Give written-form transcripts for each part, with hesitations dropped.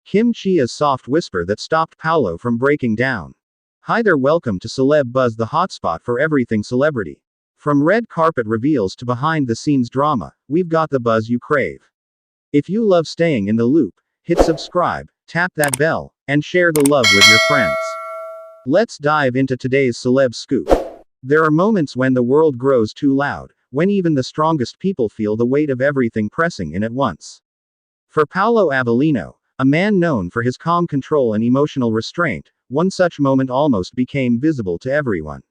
Kim Chiu's soft whisper that stopped Paulo from breaking down. Hi there, welcome to Celeb Buzz, the hotspot for everything celebrity. From red carpet reveals to behind the scenes drama, we've got the buzz you crave. If you love staying in the loop, hit subscribe, tap that bell, and share the love with your friends. Let's dive into today's celeb scoop. There are moments when the world grows too loud, when even the strongest people feel the weight of everything pressing in at once. For Paulo Avelino, a man known for his calm control and emotional restraint, one such moment almost became visible to everyone.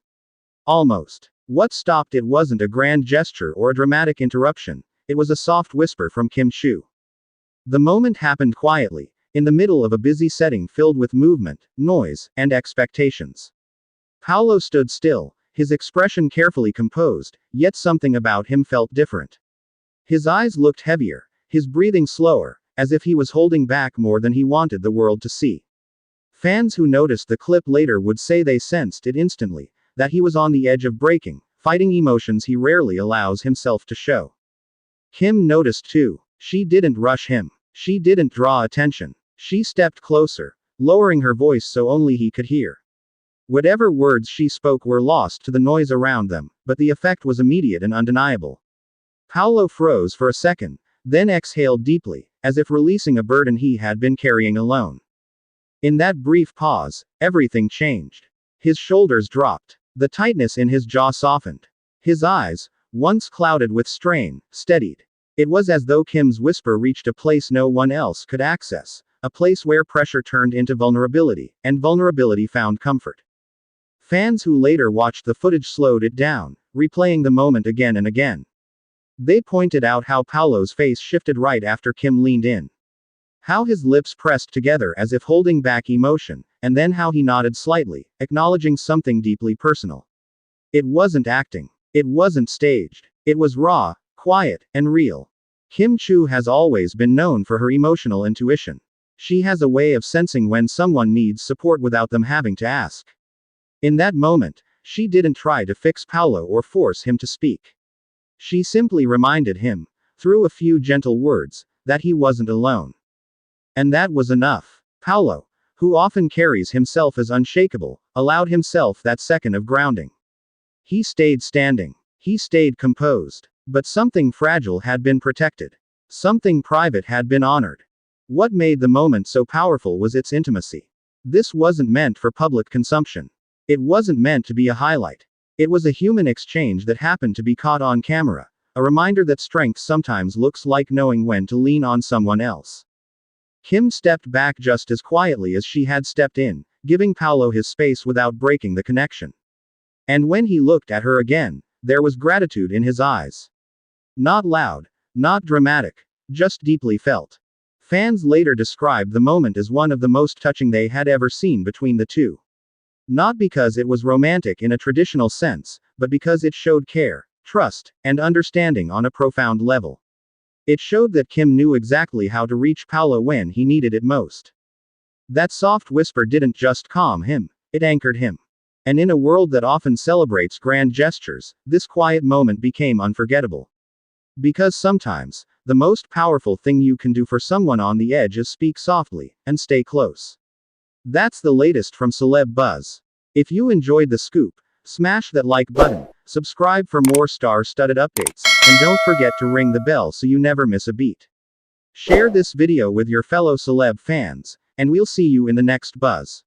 Almost. What stopped it wasn't a grand gesture or a dramatic interruption, it was a soft whisper from Kim Chiu. The moment happened quietly, in the middle of a busy setting filled with movement, noise, and expectations. Paulo stood still, his expression carefully composed, yet something about him felt different. His eyes looked heavier, his breathing slower, as if he was holding back more than he wanted the world to see. Fans who noticed the clip later would say they sensed it instantly, that he was on the edge of breaking, fighting emotions he rarely allows himself to show. Kim noticed too. She didn't rush him. She didn't draw attention. She stepped closer, lowering her voice so only he could hear. Whatever words she spoke were lost to the noise around them, but the effect was immediate and undeniable. Paulo froze for a second, then exhaled deeply, as if releasing a burden he had been carrying alone. In that brief pause, everything changed. His shoulders dropped. The tightness in his jaw softened. His eyes, once clouded with strain, steadied. It was as though Kim's whisper reached a place no one else could access, a place where pressure turned into vulnerability, and vulnerability found comfort. Fans who later watched the footage slowed it down, replaying the moment again and again. They pointed out how Paulo's face shifted right after Kim leaned in. How his lips pressed together as if holding back emotion, and then how he nodded slightly, acknowledging something deeply personal. It wasn't acting. It wasn't staged. It was raw, quiet, and real. Kim Chiu has always been known for her emotional intuition. She has a way of sensing when someone needs support without them having to ask. In that moment, she didn't try to fix Paulo or force him to speak. She simply reminded him, through a few gentle words, that he wasn't alone. And that was enough. Paulo, who often carries himself as unshakable, allowed himself that second of grounding. He stayed standing. He stayed composed. But something fragile had been protected. Something private had been honored. What made the moment so powerful was its intimacy. This wasn't meant for public consumption. It wasn't meant to be a highlight. It was a human exchange that happened to be caught on camera, a reminder that strength sometimes looks like knowing when to lean on someone else. Kim stepped back just as quietly as she had stepped in, giving Paulo his space without breaking the connection. And when he looked at her again, there was gratitude in his eyes. Not loud, not dramatic, just deeply felt. Fans later described the moment as one of the most touching they had ever seen between the two. Not because it was romantic in a traditional sense, but because it showed care, trust, and understanding on a profound level. It showed that Kim knew exactly how to reach Paulo when he needed it most. That soft whisper didn't just calm him, it anchored him. And in a world that often celebrates grand gestures, this quiet moment became unforgettable. Because sometimes, the most powerful thing you can do for someone on the edge is speak softly, and stay close. That's the latest from Celeb Buzz. If you enjoyed the scoop, smash that like button, subscribe for more star-studded updates, and don't forget to ring the bell so you never miss a beat. Share this video with your fellow celeb fans, and we'll see you in the next buzz.